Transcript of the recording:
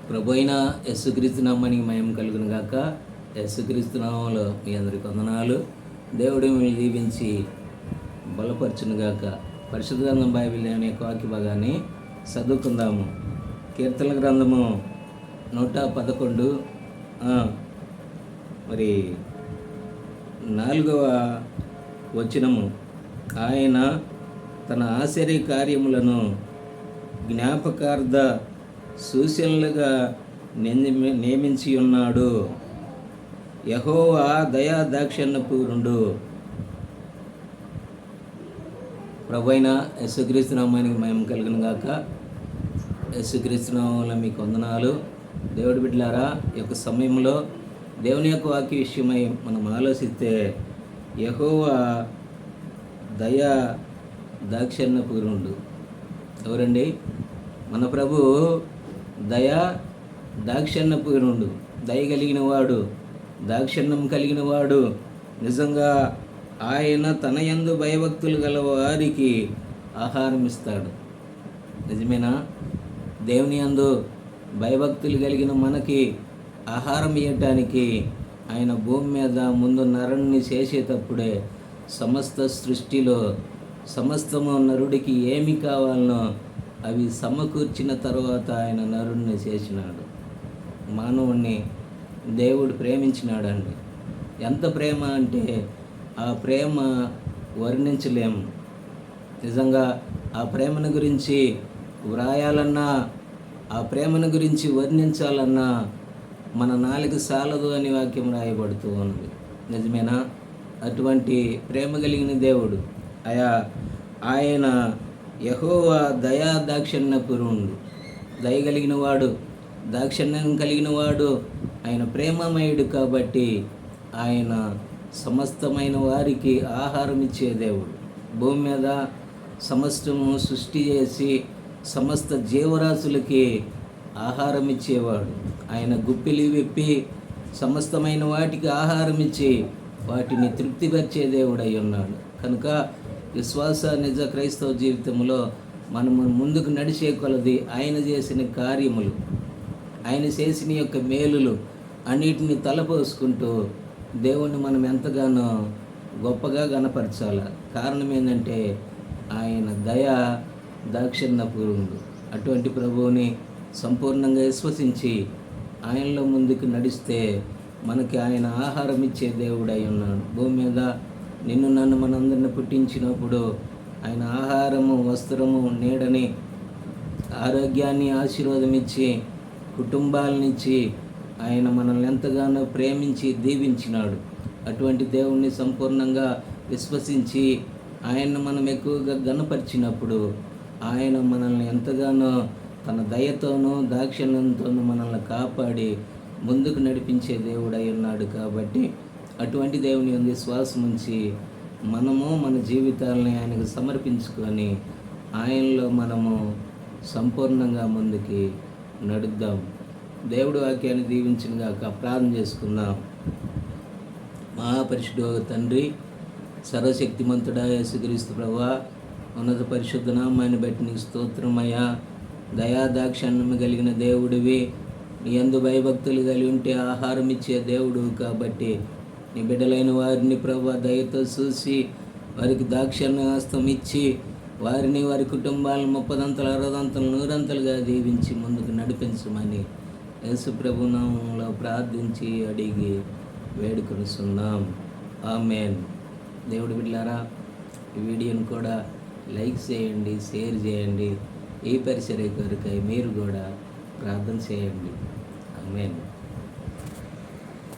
ప్రభు అయిన యేసుక్రీస్తు నామానికి మహిమ కలుగును గాక. యేసుక్రీస్తు నామంలో మీ అందరికి వందనాలు. దేవుడు మిమ్మల్ని దీవించి బలపరచును గాక. పరిశుద్ధ గ్రంథం బైబిల్ అనే వాక్య భాగాన్ని చదువుకుందాము. కీర్తన గ్రంథము 111 మరి 4వ వచనము. ఆయన తన ఆశ్చర్య కార్యములను జ్ఞాపకార్థ సూచనలుగా నియమించి ఉన్నాడు. యెహోవా దయా దాక్షిణ్యపూర్ణుడు. ప్రభువైన యేసుక్రీస్తు నామానికి మహిమ కలుగును గాక. యేసుక్రీస్తు నామములో మీకు వందనాలు. దేవుడి బిడ్డలారా, ఈ యొక్క సమయంలో దేవుని యొక్క వాక్య విషయమై మనం ఆలోచిస్తే యెహోవా దయా దాక్షిణ్యపూర్ణుడు. ఎవరండి? మన ప్రభు దయా దాక్షిణ్యపూర్ణుడు. దయ కలిగిన వాడు, దాక్షిణ్యం కలిగిన వాడు. నిజంగా ఆయన తన యందు భయభక్తులు గల వారికి ఆహారం ఇస్తాడు. నిజమేనా? దేవుని యందు భయభక్తులు కలిగిన మనకి ఆహారం ఇవ్వటానికి ఆయన భూమి మీద ముందు నరుణ్ణి చేసేటప్పుడే సమస్త సృష్టిలో సమస్తము నరుడికి ఏమి కావాలనో అవి సమకూర్చిన తర్వాత ఆయన నరుణ్ణి చేసినాడు. మానవుణ్ణి దేవుడు ప్రేమించినాడండి. ఎంత ప్రేమ అంటే ఆ ప్రేమ వర్ణించలేము. నిజంగా ఆ ప్రేమను గురించి వ్రాయాలన్నా, ఆ ప్రేమను గురించి వర్ణించాలన్నా మన నాలుక సాలదు అని వాక్యం రాయబడుతూ ఉంది. నిజమేనా? అటువంటి ప్రేమ కలిగిన దేవుడు ఆయన యెహోవా దయా దాక్షిణ్యపూర్ణుడు. దయ కలిగిన వాడు, దాక్షిణ్యం కలిగిన వాడు. ఆయన ప్రేమమయుడు కాబట్టి ఆయన సమస్తమైన వారికి ఆహారం ఇచ్చే దేవుడు. భూమి మీద సమస్తము సృష్టి చేసి సమస్త జీవరాశులకి ఆహారం ఇచ్చేవాడు. ఆయన గుప్పిలి విప్పి సమస్తమైన వాటికి ఆహారం ఇచ్చి వాటిని తృప్తిపరిచే దేవుడై ఉన్నాడు. కనుక విశ్వాస నిజ క్రైస్తవ జీవితంలో మనము ముందుకు నడిచే కొలది ఆయన చేసిన కార్యములు, ఆయన చేసిన యొక్క మేలులు అన్నిటిని తలపోసుకుంటూ దేవుణ్ణి మనం ఎంతగానో గొప్పగా గణపరచాలి. కారణం ఏంటంటే ఆయన దయా దాక్షిణ్యపూర్ణుడు. అటువంటి ప్రభువుని సంపూర్ణంగా విశ్వసించి ఆయనలో ముందుకు నడిస్తే మనకి ఆయన ఆహారం ఇచ్చే దేవుడై ఉన్నాడు. భూమి మీద నిన్ను నన్ను మనందరిని పుట్టించినప్పుడు ఆయన ఆహారము, వస్త్రము, నీడని, ఆరోగ్యాన్ని, ఆశీర్వాదం ఇచ్చి, కుటుంబాలనిచ్చి ఆయన మనల్ని ఎంతగానో ప్రేమించి దీవించినాడు. అటువంటి దేవుణ్ణి సంపూర్ణంగా విశ్వసించి ఆయన్ని మనం ఎక్కువగా గణపరిచినప్పుడు ఆయన మనల్ని ఎంతగానో తన దయతోనూ దాక్షిణ్యంతోనూ మనల్ని కాపాడి ముందుకు నడిపించే దేవుడై ఉన్నాడు. కాబట్టి అటువంటి దేవుని యందు విశ్వాసం ఉంచి మనము మన జీవితాలని ఆయనకు సమర్పించుకొని ఆయనలో మనము సంపూర్ణంగా ముందుకి నడుద్దాం. దేవుడు వాక్యాన్ని దీవించిన గాక. ప్రార్థన చేసుకుందాం. మహాపరిశుద్ధ తండ్రి, సర్వశక్తిమంతుడా యేసుక్రీస్తు ప్రభువా, ఉన్నత పరిశుద్ధ నామాన్ని బట్టి నీకు స్తోత్రమయ్యా. దయా దాక్షిణ్యం కలిగిన దేవుడివి. నీ యందు భయభక్తులు కలిగి ఉంటే ఆహారం ఇచ్చే దేవుడు కాబట్టి నీ బిడ్డలైన వారిని ప్రభువా దయతో చూసి వారికి దాక్షిణ్యహస్తం ఇచ్చి వారిని, వారి కుటుంబాలను 30 60 100 దీవించి ముందుకు నడిపించమని యేసు ప్రభు నామములో ప్రార్థించి అడిగి వేడుకొనుచున్నాం. ఆమేన్. దేవుడి బిడ్డలారా, ఈ వీడియోని కూడా లైక్ చేయండి, షేర్ చేయండి. ఈ పరిచర్య కొరకై మీరు కూడా ప్రార్థన చేయండి. ఆమేన్.